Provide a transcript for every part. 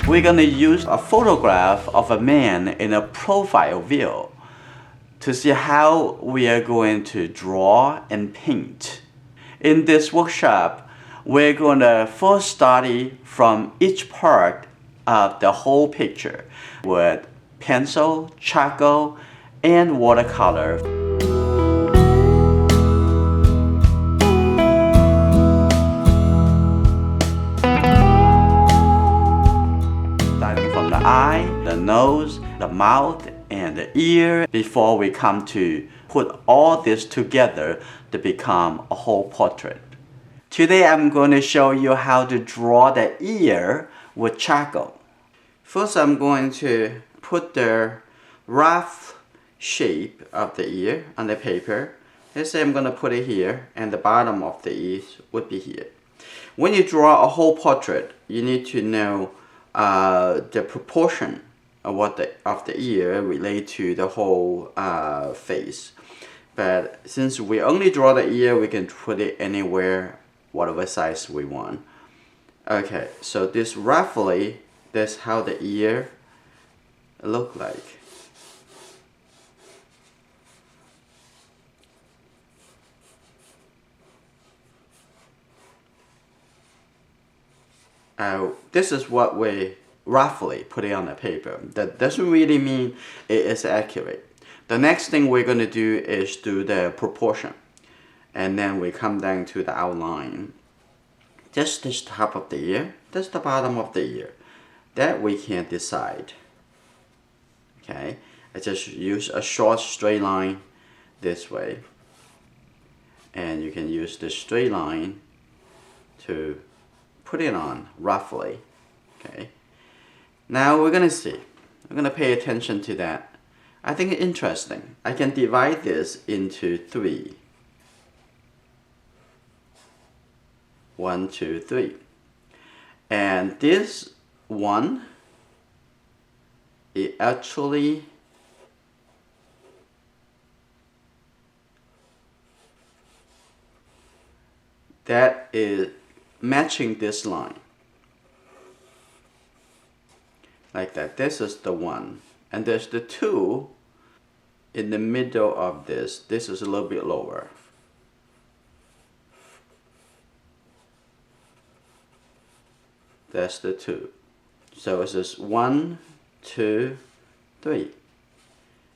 we're going to use a photograph of a man in a profile view to see how we are going to draw and paint. In this workshop, we're going to first study from each part of the whole picture with pencil, charcoal, and watercolor. Starting from the eye, the nose, the mouth, and the ear before we come to put all this together to become a whole portrait. Today I'm going to show you how to draw the ear with charcoal. First I'm going to put the rough shape of the ear on the paper. Let's say I'm going to put it here and the bottom of the ear would be here. When you draw a whole portrait, you need to know the proportion of the ear relate to the whole face. But since we only draw the ear, we can put it anywhere, whatever size we want. Okay, so this roughly, that's how the ear look like. This is what we roughly put it on the paper. That doesn't really mean it is accurate. The next thing we're going to do is do the proportion. And then we come down to the outline. Just this top of the ear, this the bottom of the ear. That we can decide. Okay, I just use a short straight line this way. And you can use the straight line to put it on roughly. Okay. Now we're gonna see. We're gonna pay attention to that. I think it's interesting. I can divide this into 3. 1, 2, 3. And this one, it actually that is matching this line. Like that. This is the 1. And there's the 2 in the middle of this. This is a little bit lower. That's the 2. So it's just 1, 2, 3.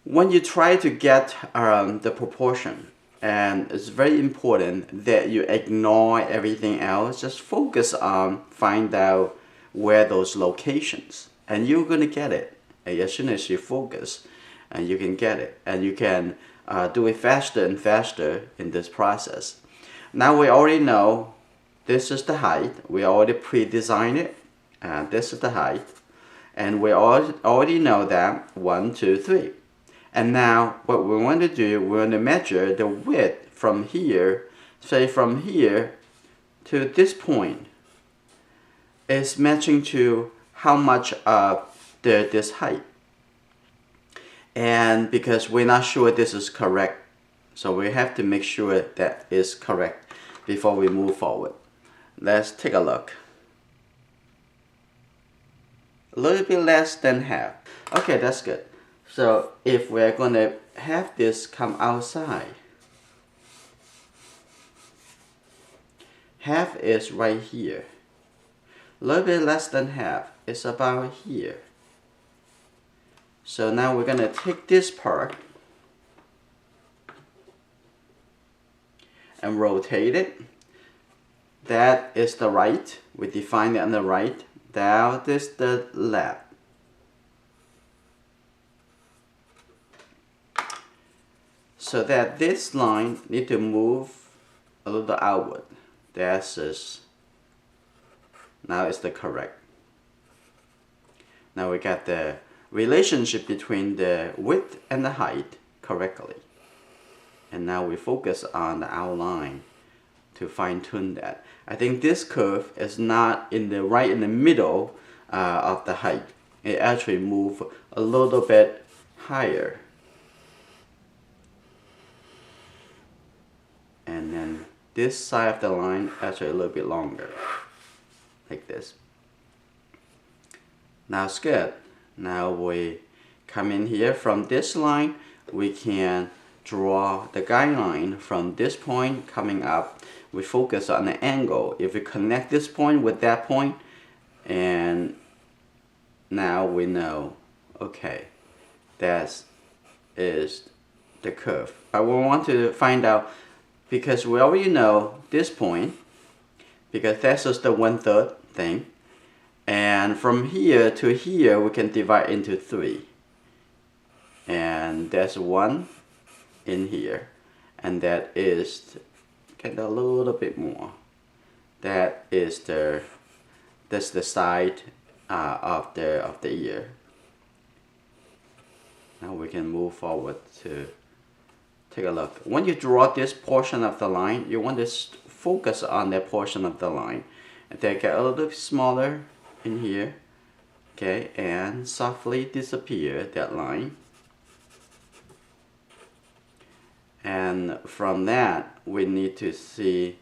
When you try to get the proportion, and it's very important that you ignore everything else, just focus on find out where those locations, and you're gonna get it. And as soon as you focus, and you can get it, and you can do it faster and faster in this process. Now we already know this is the height. We already pre-designed it. This is the height, and we already know that 1, 2, 3. And now what we want to do, we want to measure the width from here, say from here to this point is matching to how much of this height. And because we're not sure this is correct, so we have to make sure that is correct before we move forward. Let's take a look. A little bit less than half. Okay, that's good. So if we're going to have this come outside, half is right here. A little bit less than half is about here. So now we're going to take this part and rotate it. That is the right. We define it on the right. That is the left. So that this line need to move a little outward. That's is now it's the correct. Now we got the relationship between the width and the height correctly. And now we focus on the outline to fine-tune that. I think this curve is not in the right in the middle of the height. It actually moves a little bit higher. And then this side of the line actually a little bit longer, like this. Now it's good. Now we come in here from this line, we can draw the guideline from this point coming up. We focus on the angle. If we connect this point with that point, and now we know, okay, that is the curve. But we want to find out, because we already know this point, because that's just the 1/3 thing. And from here to here, we can divide into 3. And there's 1 in here. And that is, get a little bit more. That's the side of the ear. Now we can move forward to take a look. When you draw this portion of the line, you want to focus on that portion of the line. And take it a little bit smaller in here, okay, and softly disappear that line. And from that, we need to see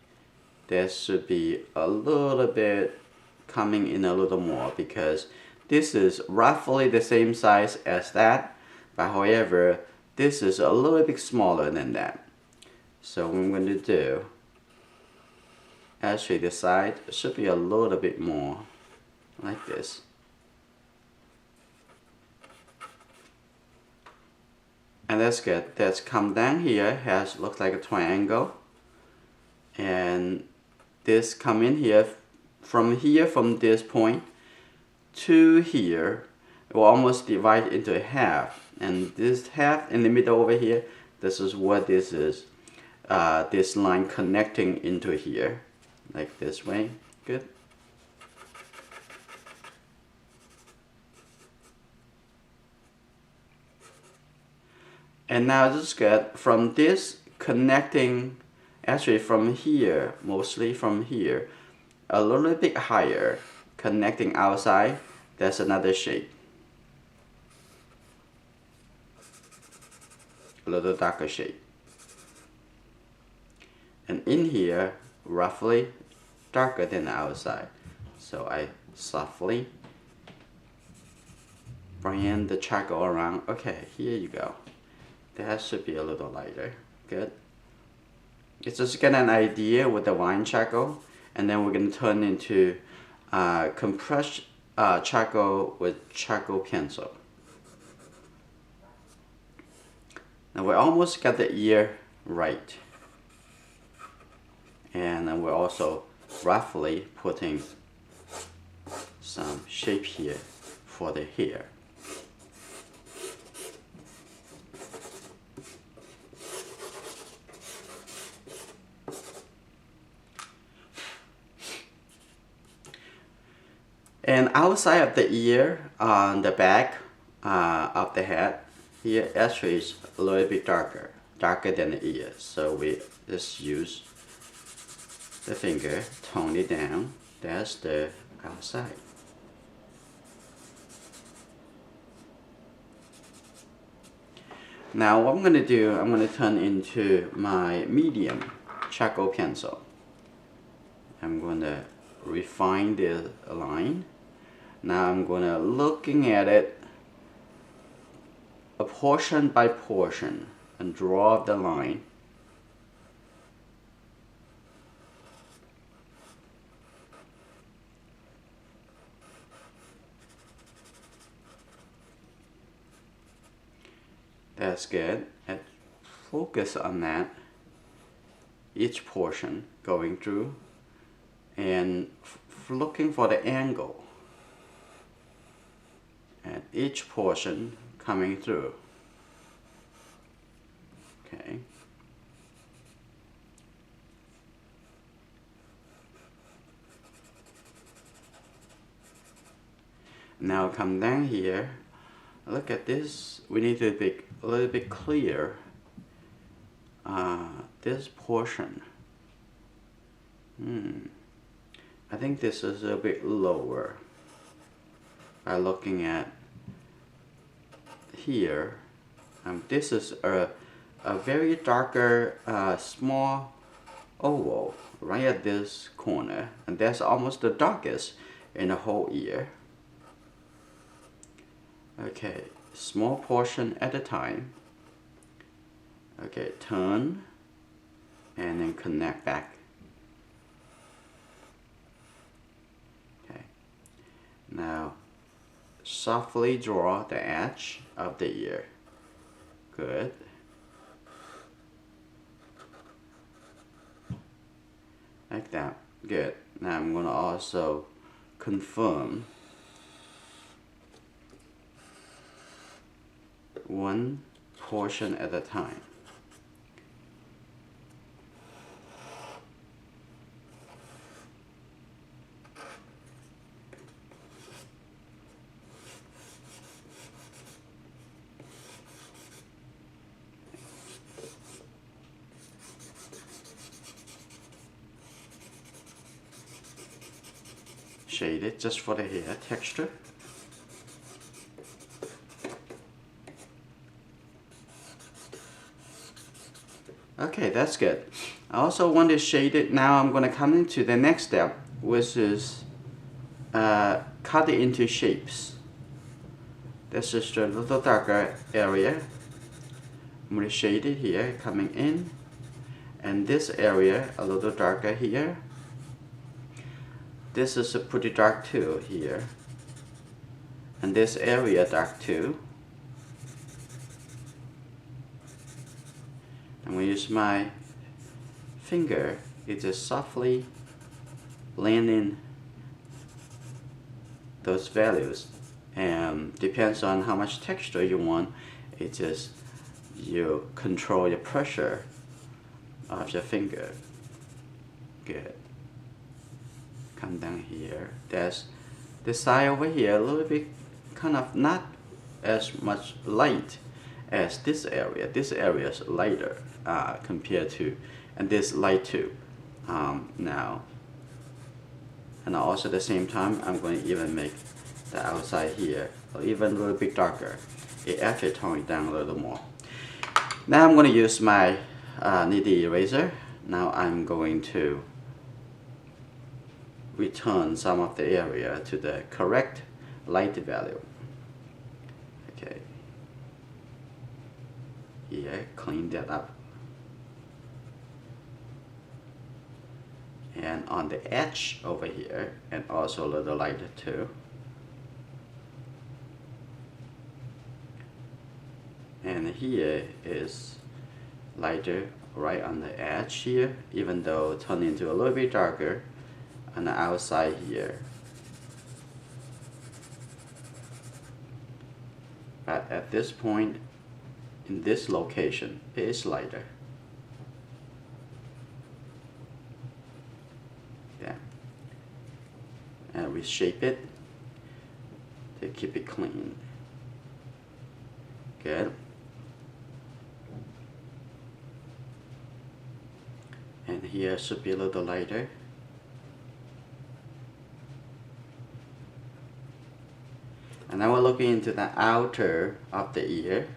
there should be a little bit coming in a little more, because this is roughly the same size as that, but however, this is a little bit smaller than that. So what I'm going to do, actually the side should be a little bit more like this. And that's good. That's come down here, looks like a triangle. And this come in here, from this point to here, it will almost divide into half. And this half in the middle over here, this is what this is. This line connecting into here, like this way. Good. And now this is good. From this connecting, actually from here, mostly from here, a little bit higher, connecting outside, that's another shape. A little darker shape. And in here, roughly darker than the outside. So I softly bring the charcoal around. Okay, here you go. That should be a little lighter. Good. It's just get an idea with the wine charcoal, and then we're going to turn into compressed charcoal with charcoal pencil. Now we almost got the ear right. And then we're also roughly putting some shape here for the hair. And outside of the ear, on the back of the head, here actually is a little bit darker than the ear. So we just use the finger, tone it down. That's the outside. Now what I'm going to do, I'm going to turn into my medium charcoal pencil. I'm going to refine the line. Now I'm going to looking at it a portion by portion and draw the line. That's good. And focus on that, each portion going through, and looking for the angle at each portion coming through. Okay. Now come down here. Look at this. We need to be a little bit clear. This portion. I think this is a bit lower. By looking at here, this is a very darker small oval right at this corner, and that's almost the darkest in the whole ear. Okay, small portion at a time. Okay, turn and then connect back. Okay, now softly draw the edge of the ear. Good. Like that. Good. Now I'm going to also confirm one portion at a time. Shade it just for the hair texture. Okay, that's good. I also want to shade it. Now I'm going to come into the next step, which is cut it into shapes. This is the little darker area. I'm going to shade it here, coming in. And this area a little darker here. This is a pretty dark too here. And this area dark too. I'm going to use my finger. It just softly blend in those values. And depends on how much texture you want. It just you control the pressure of your finger. Good. Come down here. There's this side over here a little bit kind of not as much light as this area. This area is lighter compared to, and this light too. Now, and also at the same time, I'm going to even make the outside here even a little bit darker. It actually tones it down a little more. Now I'm going to use my nitty eraser. Now I'm going to return some of the area to the correct light value. Okay. Here, clean that up. And on the edge over here, and also a little lighter too. And here is lighter right on the edge here, even though it turned into a little bit darker on the outside here. But at this point, in this location, it is lighter. Yeah. And reshape it to keep it clean. Good. And here should be a little lighter. And now we're looking into the outer of the ear.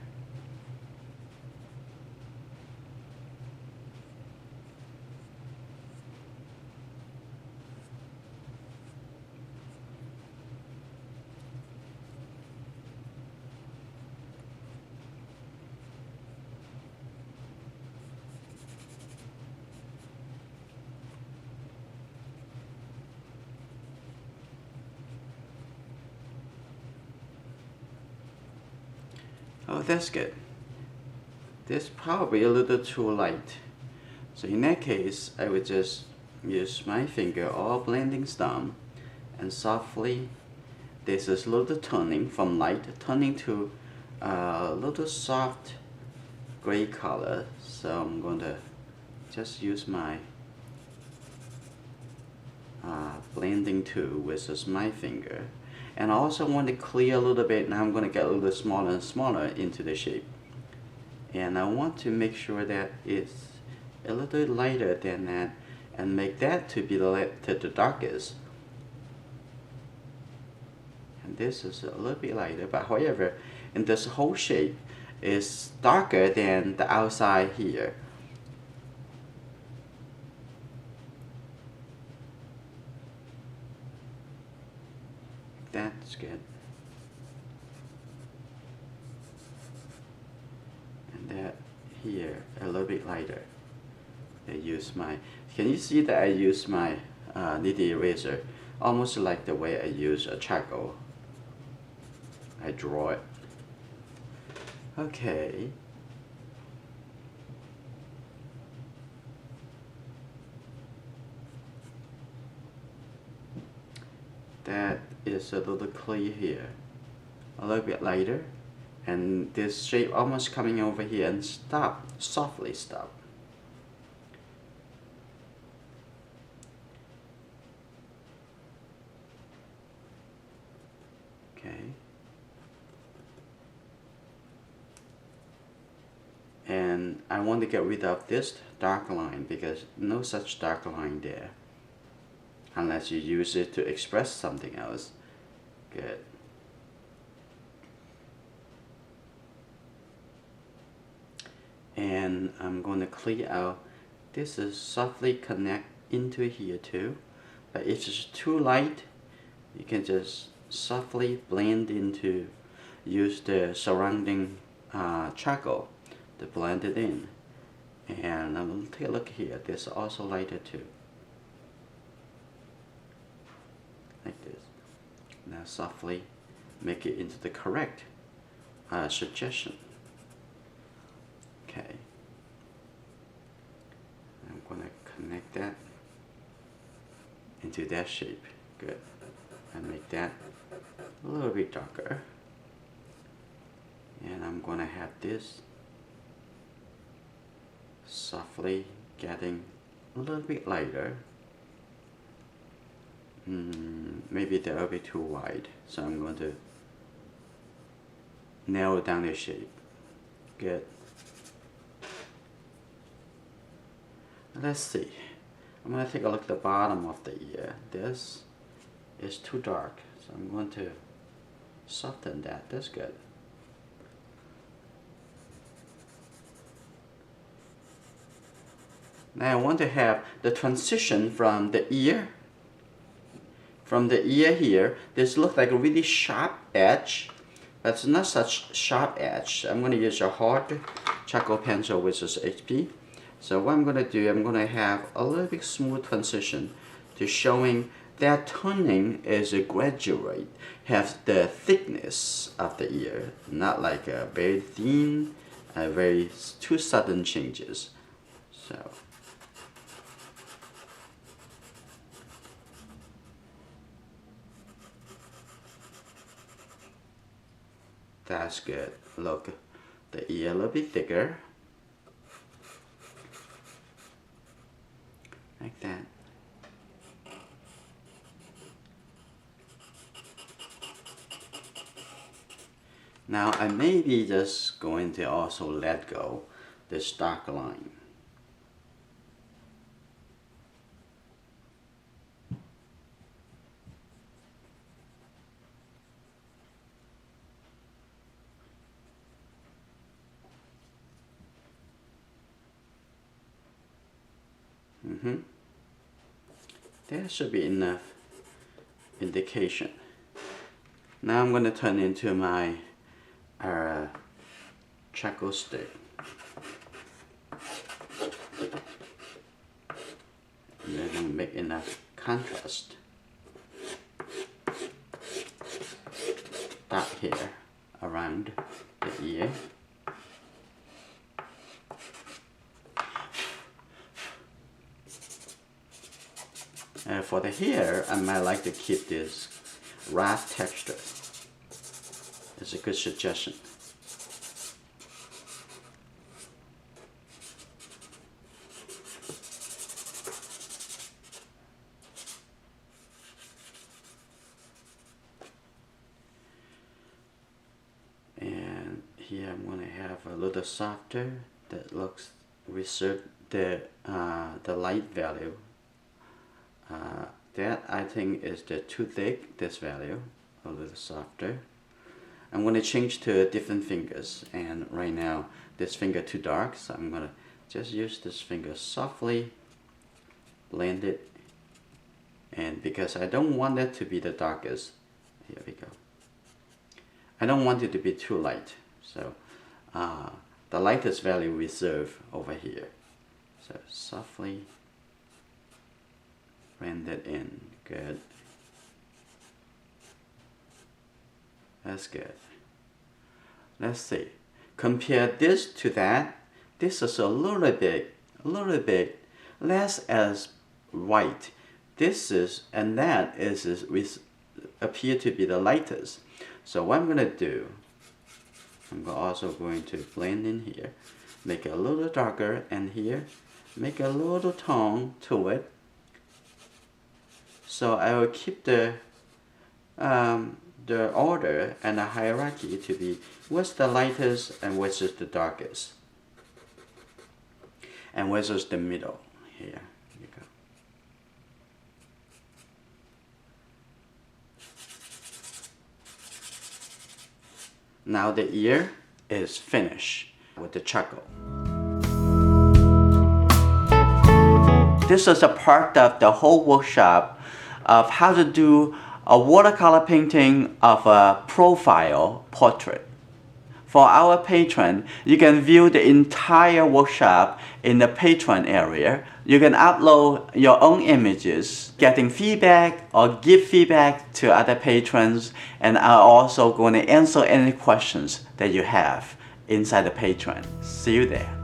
Oh, that's good. This probably a little too light. So in that case, I would just use my finger or blending stump and softly, this is a little turning from light, turning to a little soft gray color. So I'm going to just use my blending tool, which is my finger. And I also want to clear a little bit. Now I'm going to get a little smaller and smaller into the shape. And I want to make sure that it's a little lighter than that and make that to be the darkest. And this is a little bit lighter, but however, in this whole shape is darker than the outside here. That's good. here a little bit lighter. Can you see that I use my nitty eraser almost like the way I use a charcoal? I draw it. Okay. That is a little clear here. A little bit lighter. And this shape almost coming over here and stop, softly stop. Okay. And I want to get rid of this dark line because no such dark line there. Unless you use it to express something else. Good. And I'm going to clear out. This is softly connect into here too. But if it's too light, you can just softly blend into, use the surrounding charcoal to blend it in. And I'm going to take a look here. This is also lighter too. Like this. Now softly make it into the correct suggestion. Okay. I'm going to connect that into that shape. Good. And make that a little bit darker. And I'm going to have this softly getting a little bit lighter. Maybe they're a bit too wide, so I'm going to narrow down the shape. Good. Let's see. I'm going to take a look at the bottom of the ear. This is too dark, so I'm going to soften that. That's good. Now I want to have the transition from the ear. From the ear here, this looks like a really sharp edge, but it's not such sharp edge. I'm going to use a hard charcoal pencil, which is HP. So what I'm going to do, I'm going to have a little bit smooth transition to showing that toning is a graduate, have the thickness of the ear, not like a very thin, very too sudden changes. So. That's good. Look, the ear a little bit thicker. Like that. Now I may be just going to also let go this dark line. That should be enough indication. Now I'm going to turn into my charcoal stick. And then I'm going to make enough contrast. Dark hair around the ear. For the hair, I might like to keep this rough texture. It's a good suggestion. And here I'm going to have a little softer that looks reserve the light value. That I think is the too thick, this value, a little softer. I'm going to change to different fingers, and right now this finger too dark, so I'm going to just use this finger softly, blend it, and because I don't want it to be the darkest, here we go. I don't want it to be too light, so the lightest value reserved over here. So softly blend it in. Good. That's good. Let's see. Compare this to that. This is a little bit less as white. This is, and that is appear to be the lightest. So what I'm going to do, I'm also going to blend in here, make it a little darker, and here, make a little tone to it. So I will keep the order and the hierarchy to be what's the lightest and which is the darkest, and which is the middle. Here you go. Now the ear is finished with the charcoal. This is a part of the whole workshop of how to do a watercolor painting of a profile portrait. For our patron, you can view the entire workshop in the patron area. You can upload your own images, getting feedback or give feedback to other patrons, and I'm also going to answer any questions that you have inside the patron. See you there.